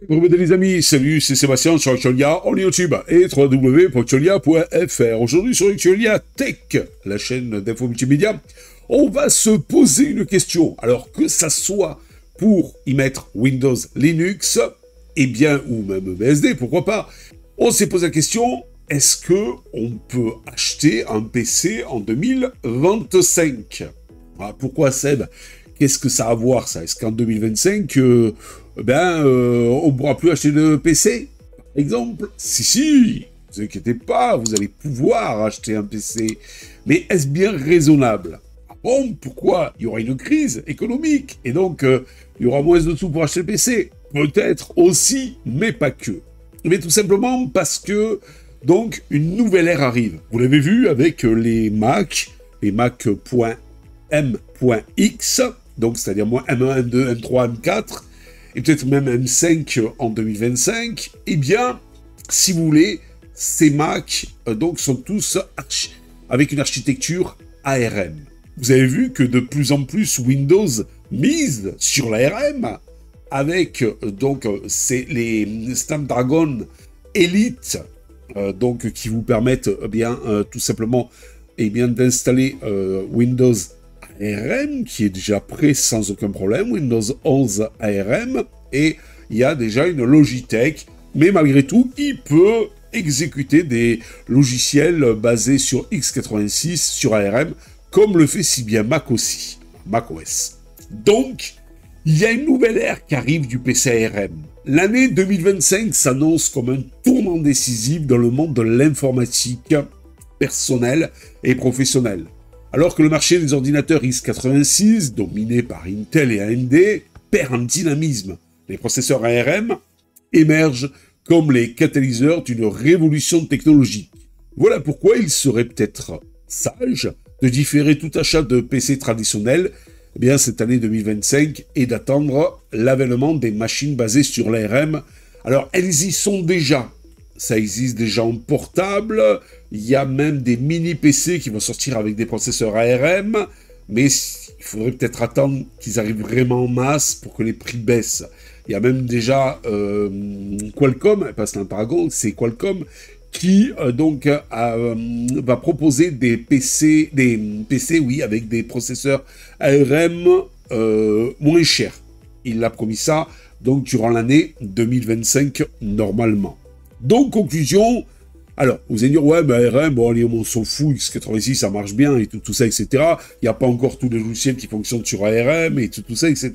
Bonjour les amis, salut, c'est Sébastien sur Actualia, on est YouTube et www.actualia.fr. Aujourd'hui sur Actualia Tech, la chaîne d'info multimédia, on va se poser une question. Alors que ça soit pour y mettre Windows, Linux, et bien, ou même BSD, pourquoi pas, on s'est posé la question, est-ce que on peut acheter un PC en 2025 ? Ah, pourquoi Seb ? Qu'est-ce que ça a à voir ça ? Est-ce qu'en 2025, on ne pourra plus acheter de PC, par exemple ? Si, ne vous inquiétez pas, vous allez pouvoir acheter un PC. Mais est-ce bien raisonnable ? Ah bon, pourquoi ? Il y aura une crise économique, et donc il y aura moins de sous pour acheter le PC. Peut-être aussi, mais pas que. Mais tout simplement parce que, donc, une nouvelle ère arrive. Vous l'avez vu avec les Mac .m.x, donc c'est-à-dire moins M1, M2, M3, M4, et peut-être même M5 en 2025, eh bien, si vous voulez, ces Mac donc sont tous avec une architecture ARM. Vous avez vu que de plus en plus Windows mise sur l'ARM, avec donc c'est les Snapdragon Elite, donc qui vous permettent tout simplement d'installer Windows ARM, qui est déjà prêt sans aucun problème, Windows 11 ARM, et il y a déjà une Logitech, mais malgré tout, il peut exécuter des logiciels basés sur x86, sur ARM, comme le fait si bien Mac aussi, macOS. Donc, il y a une nouvelle ère qui arrive du PC ARM. L'année 2025 s'annonce comme un tournant décisif dans le monde de l'informatique personnelle et professionnelle. Alors que le marché des ordinateurs x86, dominé par Intel et AMD, perd en dynamisme, les processeurs ARM émergent comme les catalyseurs d'une révolution technologique. Voilà pourquoi il serait peut-être sage de différer tout achat de PC traditionnel cette année 2025 et d'attendre l'avènement des machines basées sur l'ARM. Alors, elles y sont déjà. Ça existe déjà en portable, il y a même des mini-PC qui vont sortir avec des processeurs ARM, mais il faudrait peut-être attendre qu'ils arrivent vraiment en masse pour que les prix baissent. Il y a même déjà Qualcomm, pas Snapdragon, c'est Qualcomm, qui va proposer des PC, avec des processeurs ARM moins chers. Il a promis ça donc durant l'année 2025 normalement. Donc, conclusion, alors, vous allez dire, ouais, mais ARM, bon, allez, on s'en fout, x86, ça marche bien, et tout ça, etc. Il n'y a pas encore tous les logiciels qui fonctionnent sur ARM, et tout ça, etc.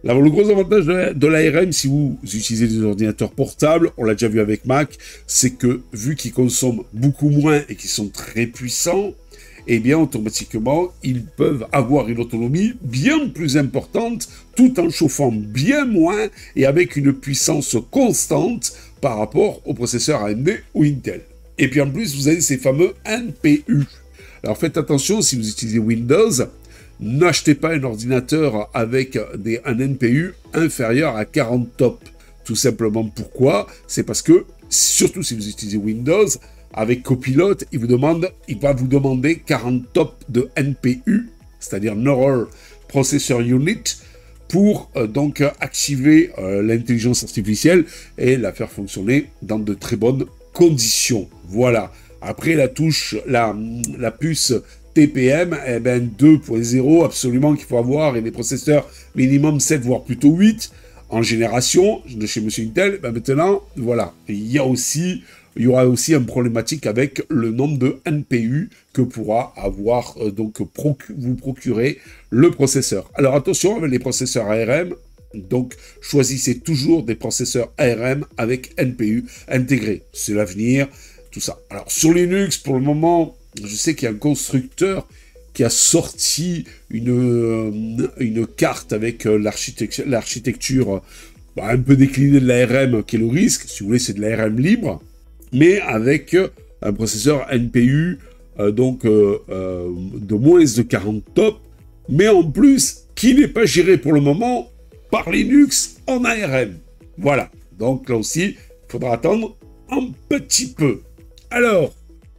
Là, le gros avantage de l'ARM, si vous utilisez des ordinateurs portables, on l'a déjà vu avec Mac, c'est que, vu qu'ils consomment beaucoup moins et qu'ils sont très puissants, eh bien, automatiquement, ils peuvent avoir une autonomie bien plus importante, tout en chauffant bien moins, et avec une puissance constante, par rapport aux processeurs AMD ou Intel. Et puis en plus, vous avez ces fameux NPU. Alors faites attention, si vous utilisez Windows, n'achetez pas un ordinateur avec un NPU inférieur à 40 TOPS. Tout simplement pourquoi ? C'est parce que, surtout si vous utilisez Windows, avec Copilot, il va vous demander 40 TOPS de NPU, c'est-à-dire Neural Processor Unit, pour donc activer l'intelligence artificielle et la faire fonctionner dans de très bonnes conditions. Voilà. Après la puce TPM, 2.0 absolument qu'il faut avoir, et des processeurs minimum 7 voire plutôt 8 en génération de chez Monsieur Intel. Maintenant, voilà. Il y aura aussi une problématique avec le nombre de NPU que pourra avoir, vous procurer le processeur. Alors attention avec les processeurs ARM, donc choisissez toujours des processeurs ARM avec NPU intégrés. C'est l'avenir, tout ça. Alors sur Linux, pour le moment, je sais qu'il y a un constructeur qui a sorti une carte avec l'architecture un peu déclinée de l'ARM, qui est le risque. Si vous voulez, c'est de l'ARM libre, mais avec un processeur NPU de moins de 40 TOPS, mais en plus, qui n'est pas géré pour le moment par Linux en ARM. Voilà, donc là aussi, il faudra attendre un petit peu. Alors,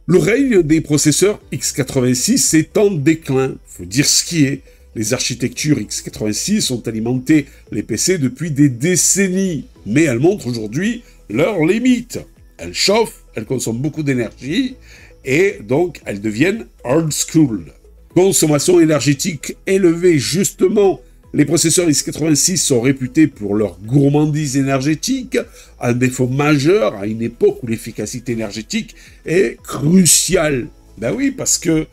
le règne des processeurs x86 est en déclin, il faut dire ce qui est. Les architectures x86 ont alimenté les PC depuis des décennies, mais elles montrent aujourd'hui leurs limites. Elles chauffent, elles consomment beaucoup d'énergie, et donc elles deviennent old school. Consommation énergétique élevée, justement. Les processeurs x86 sont réputés pour leur gourmandise énergétique, un défaut majeur à une époque où l'efficacité énergétique est cruciale. Ben oui, parce que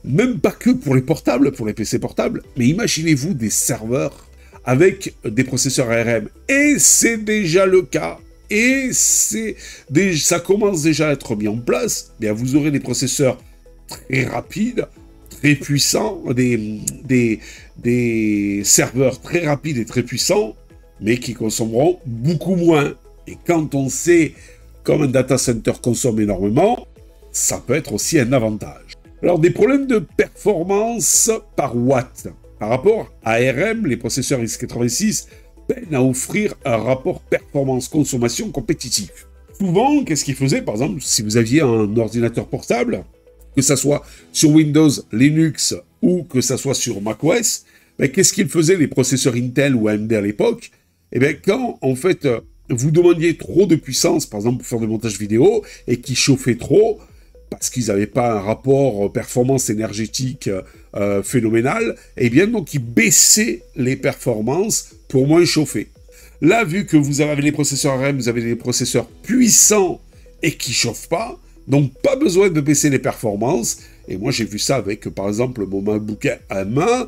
même pas que pour les portables, pour les PC portables, mais imaginez-vous des serveurs avec des processeurs ARM. Et c'est déjà le cas. Et ça commence déjà à être mis en place. Bien, vous aurez des processeurs très rapides, très puissants, des serveurs très rapides et très puissants, mais qui consommeront beaucoup moins. Et quand on sait comme un data center consomme énormément, ça peut être aussi un avantage. Alors, des problèmes de performance par watt. Par rapport à ARM, les processeurs x86 peinent à offrir un rapport performance-consommation compétitif. Souvent, qu'est-ce qu'ils faisaient? Par exemple, si vous aviez un ordinateur portable, que ça soit sur Windows, Linux ou que ça soit sur macOS, ben, qu'est-ce qu'ils faisaient les processeurs Intel ou AMD à l'époque? Eh bien, quand, en fait, vous demandiez trop de puissance, par exemple, pour faire du montage vidéo, et qui chauffait trop, parce qu'ils n'avaient pas un rapport performance énergétique phénoménal, eh bien, donc, ils baissaient les performances pour moins chauffer. Là, vu que vous avez les processeurs ARM, vous avez des processeurs puissants et qui ne chauffent pas, donc pas besoin de baisser les performances. Et moi, j'ai vu ça avec, par exemple, mon MacBook M1,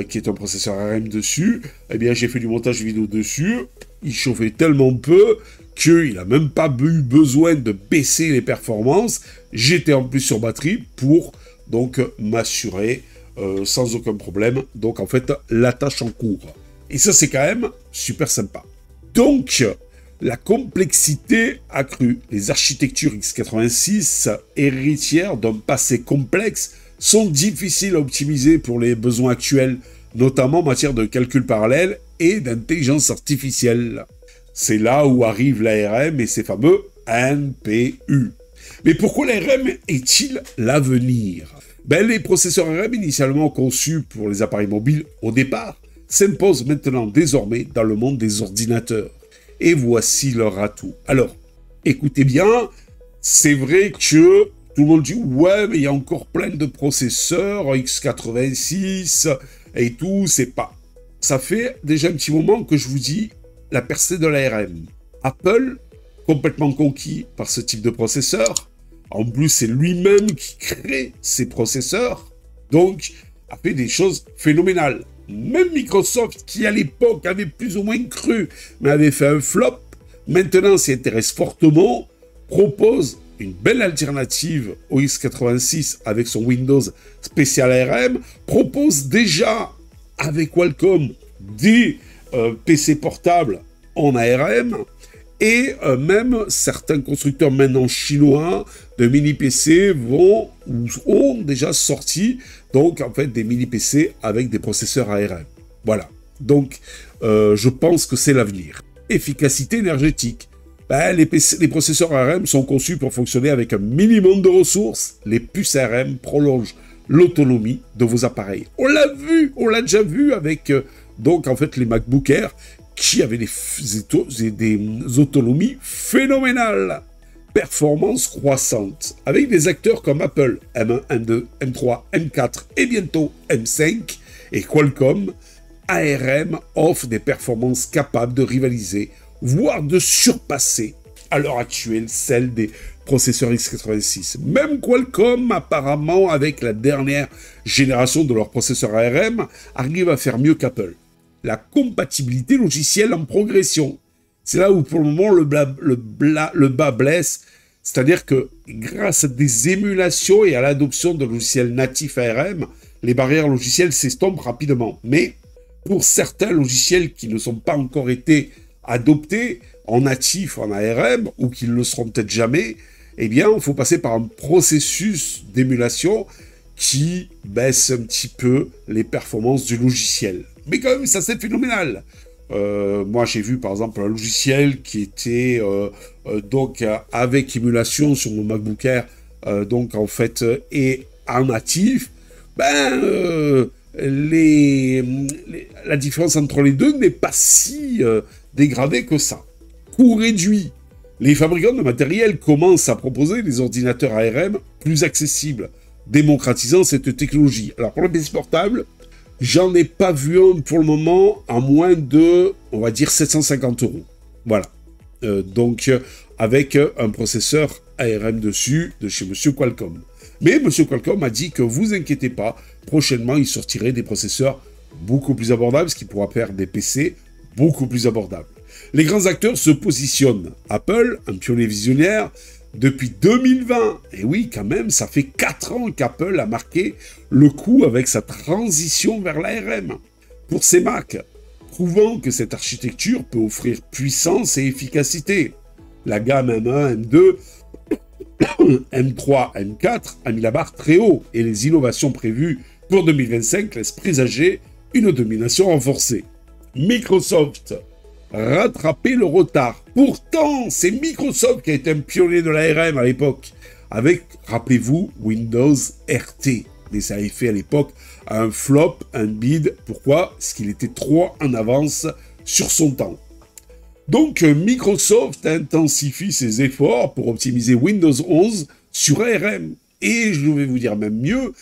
qui est un processeur ARM dessus. Eh bien, j'ai fait du montage vidéo dessus. Il chauffait tellement peu qu'il n'a même pas eu besoin de baisser les performances. J'étais en plus sur batterie pour donc m'assurer sans aucun problème. Donc, en fait, la tâche en cours. Et ça, c'est quand même super sympa. Donc, la complexité accrue. Les architectures x86, héritières d'un passé complexe, sont difficiles à optimiser pour les besoins actuels, notamment en matière de calcul parallèle et d'intelligence artificielle. C'est là où arrive l'ARM et ses fameux NPU. Mais pourquoi l'ARM est-il l'avenir? Ben, les processeurs ARM initialement conçus pour les appareils mobiles au départ s'imposent maintenant désormais dans le monde des ordinateurs. Et voici leur atout. Alors, écoutez bien, c'est vrai que tout le monde dit « Ouais, mais il y a encore plein de processeurs, x86 et tout, c'est pas... » Ça fait déjà un petit moment que je vous dis la percée de l'ARM. Apple, complètement conquis par ce type de processeur, en plus c'est lui-même qui crée ces processeurs, donc a fait des choses phénoménales. Même Microsoft, qui à l'époque avait plus ou moins cru, mais avait fait un flop, maintenant s'y intéresse fortement, propose une belle alternative au x86 avec son Windows spécial ARM, propose déjà avec Qualcomm des PC portables en ARM, et même certains constructeurs maintenant chinois de mini-PC vont ou ont déjà sorti donc en fait des mini-PC avec des processeurs ARM. Voilà. Donc je pense que c'est l'avenir. Efficacité énergétique. Ben, les processeurs ARM sont conçus pour fonctionner avec un minimum de ressources. Les puces ARM prolongent l'autonomie de vos appareils. On l'a vu, on l'a déjà vu avec donc en fait les MacBook Air qui avaient des autonomies phénoménales. Performance croissante, avec des acteurs comme Apple, M1, M2, M3, M4 et bientôt M5, et Qualcomm, ARM offre des performances capables de rivaliser, voire de surpasser, à l'heure actuelle, celles des processeurs x86. Même Qualcomm, apparemment, avec la dernière génération de leurs processeurs ARM, arrive à faire mieux qu'Apple. La compatibilité logicielle en progression. C'est là où, pour le moment, le bas blesse. C'est-à-dire que, grâce à des émulations et à l'adoption de logiciels natifs ARM, les barrières logicielles s'estompent rapidement. Mais, pour certains logiciels qui ne sont pas encore été adoptés en natif, en ARM, ou qui ne le seront peut-être jamais, eh bien, il faut passer par un processus d'émulation qui baisse un petit peu les performances du logiciel. Mais quand même, ça c'est phénoménal. Moi, j'ai vu par exemple un logiciel qui était donc avec émulation sur mon MacBook Air, donc en fait et en natif. la différence entre les deux n'est pas si dégradée que ça. Coût réduit. Les fabricants de matériel commencent à proposer des ordinateurs ARM plus accessibles, démocratisant cette technologie. Alors pour le PC portable, j'en ai pas vu un pour le moment à moins de, on va dire, 750 €. Voilà. Donc avec un processeur ARM dessus de chez Monsieur Qualcomm. Mais Monsieur Qualcomm a dit que vous inquiétez pas, prochainement il sortirait des processeurs beaucoup plus abordables, ce qui pourra faire des PC beaucoup plus abordables. Les grands acteurs se positionnent. Apple, un pionnier visionnaire, depuis 2020. Et oui, quand même, ça fait 4 ans qu'Apple a marqué le coup avec sa transition vers l'ARM pour ses Macs, prouvant que cette architecture peut offrir puissance et efficacité. La gamme M1, M2, M3, M4 a mis la barre très haut et les innovations prévues pour 2025 laissent présager une domination renforcée. Microsoft rattraper le retard. Pourtant, c'est Microsoft qui a été un pionnier de l'ARM à l'époque, avec, rappelez-vous, Windows RT. Mais ça avait fait à l'époque un flop, un bid. Pourquoi? Parce qu'il était trop en avance sur son temps. Donc, Microsoft intensifie ses efforts pour optimiser Windows 11 sur ARM. Et je vais vous dire même mieux,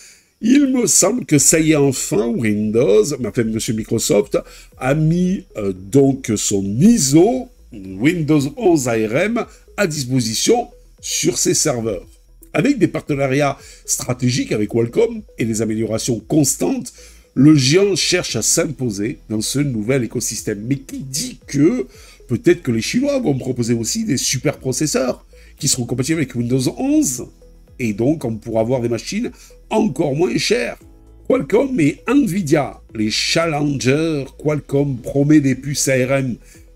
il me semble que ça y est enfin, Windows, enfin Monsieur Microsoft, a mis donc son ISO, Windows 11 ARM, à disposition sur ses serveurs. Avec des partenariats stratégiques avec Qualcomm et des améliorations constantes, le géant cherche à s'imposer dans ce nouvel écosystème. Mais qui dit que peut-être que les Chinois vont proposer aussi des super processeurs qui seront compatibles avec Windows 11 ? Et donc, on pourra avoir des machines encore moins chères. Qualcomm et Nvidia, les challengers. Qualcomm promet des puces ARM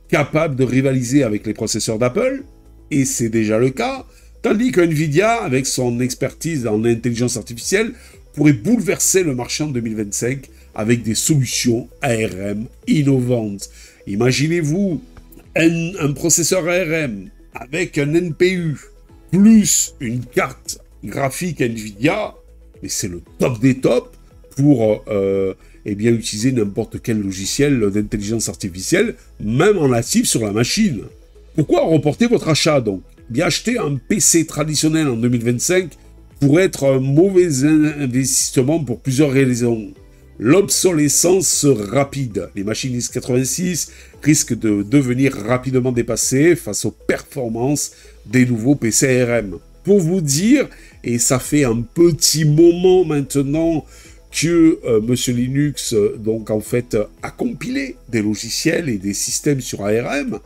capables de rivaliser avec les processeurs d'Apple, et c'est déjà le cas, tandis que Nvidia, avec son expertise en intelligence artificielle, pourrait bouleverser le marché en 2025 avec des solutions ARM innovantes. Imaginez-vous un processeur ARM avec un NPU plus une carte graphique Nvidia, mais c'est le top des tops pour utiliser n'importe quel logiciel d'intelligence artificielle, même en natif sur la machine. Pourquoi reporter votre achat donc? Bien acheter un PC traditionnel en 2025 pourrait être un mauvais investissement pour plusieurs raisons. L'obsolescence rapide. Les machines x86 risquent de devenir rapidement dépassées face aux performances des nouveaux PC ARM. Pour vous dire, et ça fait un petit moment maintenant que Monsieur Linux donc en fait a compilé des logiciels et des systèmes sur ARM,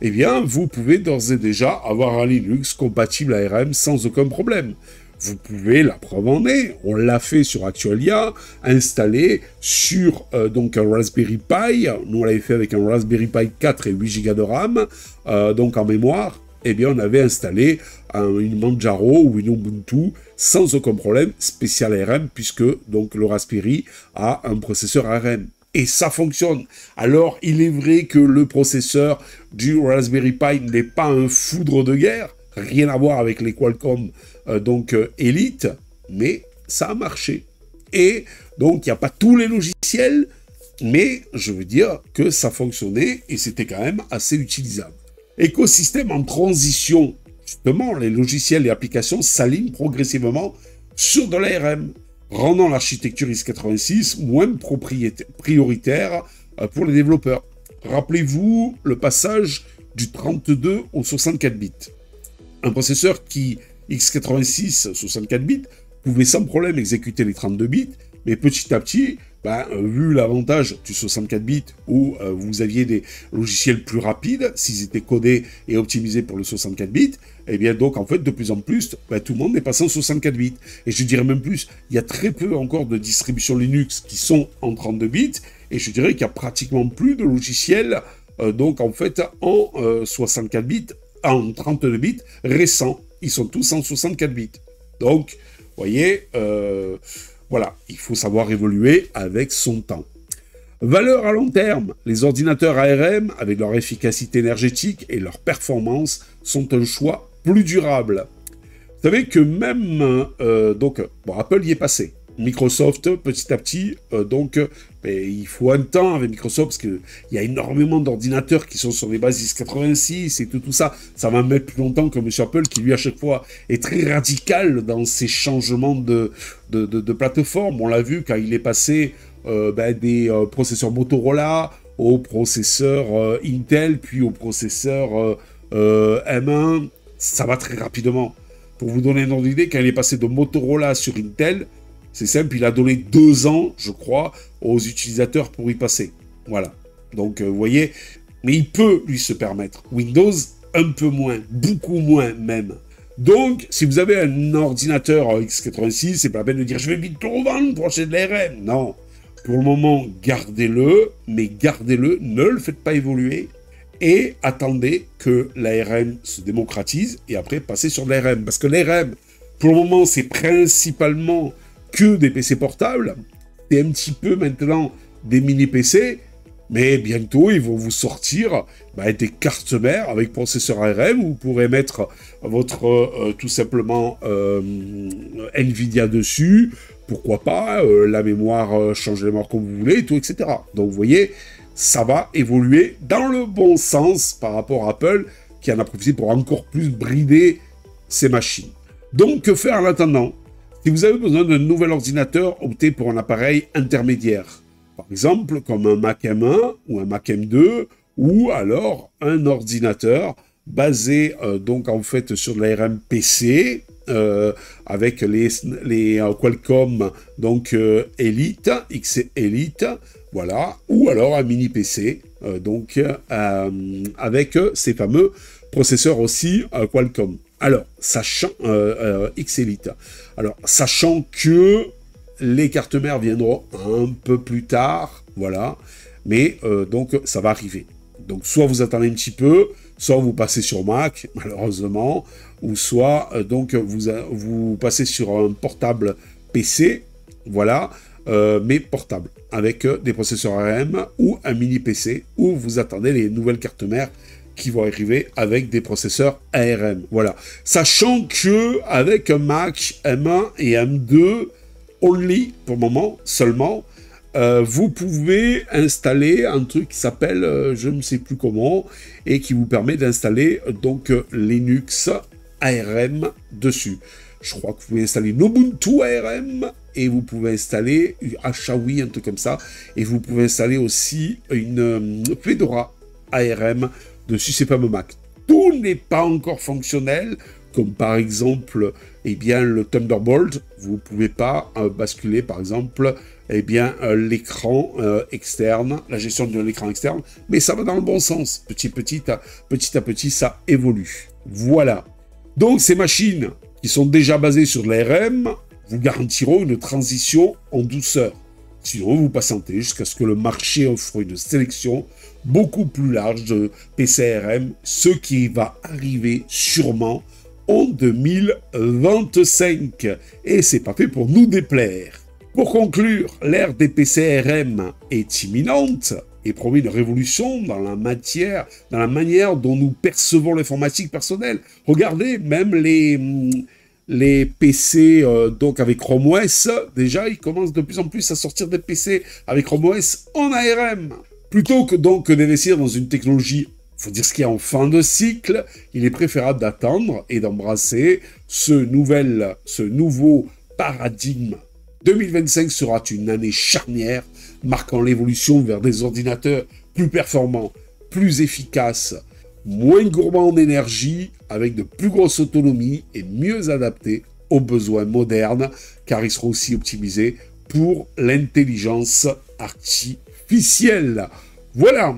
eh bien vous pouvez d'ores et déjà avoir un Linux compatible ARM sans aucun problème. Vous pouvez, la preuve en est, on l'a fait sur Actualia, installer sur donc un Raspberry Pi. Nous on l'avait fait avec un Raspberry Pi 4 et 8 Go de RAM, donc en mémoire. Eh bien, on avait installé une Manjaro ou une Ubuntu sans aucun problème, spécial ARM, puisque donc le Raspberry a un processeur ARM. Et ça fonctionne. Alors, il est vrai que le processeur du Raspberry Pi n'est pas un foudre de guerre, rien à voir avec les Qualcomm Elite, mais ça a marché. Et donc, il n'y a pas tous les logiciels, mais je veux dire que ça fonctionnait et c'était quand même assez utilisable. Écosystème en transition. Justement, les logiciels et applications s'alignent progressivement sur de l'ARM, rendant l'architecture x86 moins prioritaire pour les développeurs. Rappelez-vous le passage du 32 au 64 bits. Un processeur qui, x86 64 bits, pouvait sans problème exécuter les 32 bits, mais petit à petit, vu l'avantage du 64 bits où vous aviez des logiciels plus rapides, s'ils étaient codés et optimisés pour le 64 bits, et bien donc en fait de plus en plus, tout le monde est passé en 64 bits. Et je dirais même plus, il y a très peu encore de distributions Linux qui sont en 32 bits, et je dirais qu'il y a pratiquement plus de logiciels donc en fait en 64 bits, en 32 bits récents. Ils sont tous en 64 bits. Donc, vous voyez, voilà, il faut savoir évoluer avec son temps. Valeur à long terme, les ordinateurs ARM, avec leur efficacité énergétique et leur performance, sont un choix plus durable. Vous savez que même, Apple y est passé. Microsoft, petit à petit, il faut un temps avec Microsoft, parce qu'il y a énormément d'ordinateurs qui sont sur des bases x86 et tout ça. Ça va mettre plus longtemps que M. Apple, qui lui, à chaque fois, est très radical dans ses changements de plateforme. On l'a vu quand il est passé des processeurs Motorola aux processeurs Intel, puis aux processeurs M1. Ça va très rapidement. Pour vous donner un ordre d'idée, quand il est passé de Motorola sur Intel, c'est simple, il a donné 2 ans, je crois, aux utilisateurs pour y passer. Voilà. Donc, vous voyez, mais il peut lui se permettre. Windows, un peu moins, beaucoup moins même. Donc, si vous avez un ordinateur x86, c'est pas la peine de dire « je vais vite le revendre pour acheter de l'ARM ». Non. Pour le moment, gardez-le, mais gardez-le, ne le faites pas évoluer. Et attendez que l'ARM se démocratise et après passez sur l'ARM. Parce que l'ARM, pour le moment, c'est principalement que des PC portables. C'est un petit peu maintenant des mini-PC. Mais bientôt, ils vont vous sortir des cartes mères avec processeur ARM où vous pourrez mettre votre, tout simplement, NVIDIA dessus. Pourquoi pas, la mémoire, changer la mémoire comme vous voulez, tout, etc. Donc, vous voyez, ça va évoluer dans le bon sens par rapport à Apple, qui en a profité pour encore plus brider ses machines. Donc, que faire en attendant? Si vous avez besoin d'un nouvel ordinateur, optez pour un appareil intermédiaire. Par exemple, comme un Mac M1 ou un Mac M2, ou alors un ordinateur basé sur de l'ARM PC, avec les Qualcomm Elite, X Elite, voilà, ou alors un mini PC, avec ces fameux processeurs aussi Qualcomm. Alors, sachant X Elite. Alors, sachant que les cartes mères viendront un peu plus tard, voilà, mais ça va arriver. Donc, soit vous attendez un petit peu, soit vous passez sur Mac, malheureusement, ou soit vous passez sur un portable PC, voilà, mais portable, avec des processeurs ARM ou un mini PC, où vous attendez les nouvelles cartes mères qui vont arriver avec des processeurs ARM, voilà. Sachant que avec un Mac M1 et M2 only, pour le moment, seulement, vous pouvez installer un truc qui s'appelle, je ne sais plus comment, et qui vous permet d'installer Linux ARM dessus. Je crois que vous pouvez installer Ubuntu ARM, et vous pouvez installer Ashawi, un truc comme ça, et vous pouvez installer aussi une Fedora ARM dessus ces fameux Mac. Tout n'est pas encore fonctionnel, comme par exemple, le Thunderbolt. Vous ne pouvez pas basculer, par exemple, l'écran externe, la gestion de l'écran externe, mais ça va dans le bon sens. Petit à petit, ça évolue. Voilà. Donc, ces machines qui sont déjà basées sur de l'ARM vous garantiront une transition en douceur. Sinon, vous patientez jusqu'à ce que le marché offre une sélection beaucoup plus large de PC ARM, ce qui va arriver sûrement en 2025. Et c'est pas fait pour nous déplaire. Pour conclure, l'ère des PC ARM est imminente et promet une révolution dans la manière dont nous percevons l'informatique personnelle. Regardez, même les PC avec Chrome OS, déjà, ils commencent de plus en plus à sortir des PC avec Chrome OS en ARM. Plutôt que d'investir dans une technologie, il faut dire ce qu'il y a en fin de cycle, il est préférable d'attendre et d'embrasser ce nouveau paradigme. 2025 sera une année charnière, marquant l'évolution vers des ordinateurs plus performants, plus efficaces, moins gourmands en énergie, avec de plus grosses autonomies et mieux adaptés aux besoins modernes, car ils seront aussi optimisés pour l'intelligence artificielle. Voilà.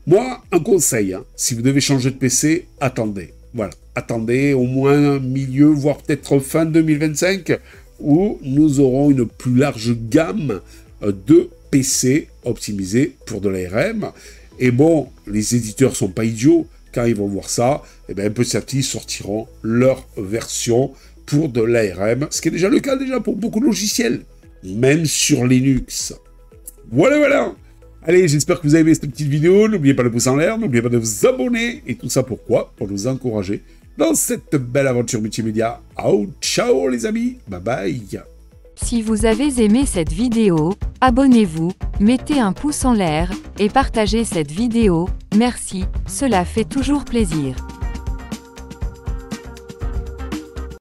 Moi, un conseil, si vous devez changer de PC, attendez. Voilà, attendez au moins milieu, voire peut-être fin 2025, où nous aurons une plus large gamme de PC optimisés pour de l'ARM. Et bon, les éditeurs sont pas idiots. Quand ils vont voir ça, petit à petit, ils sortiront leur version pour de l'ARM, ce qui est déjà le cas pour beaucoup de logiciels, même sur Linux. Voilà. Allez, j'espère que vous avez aimé cette petite vidéo. N'oubliez pas de pouce en l'air, n'oubliez pas de vous abonner. Et tout ça pourquoi? Pour nous encourager dans cette belle aventure multimédia. Ciao les amis, bye bye. Si vous avez aimé cette vidéo, abonnez-vous, mettez un pouce en l'air, et partagez cette vidéo, merci, cela fait toujours plaisir.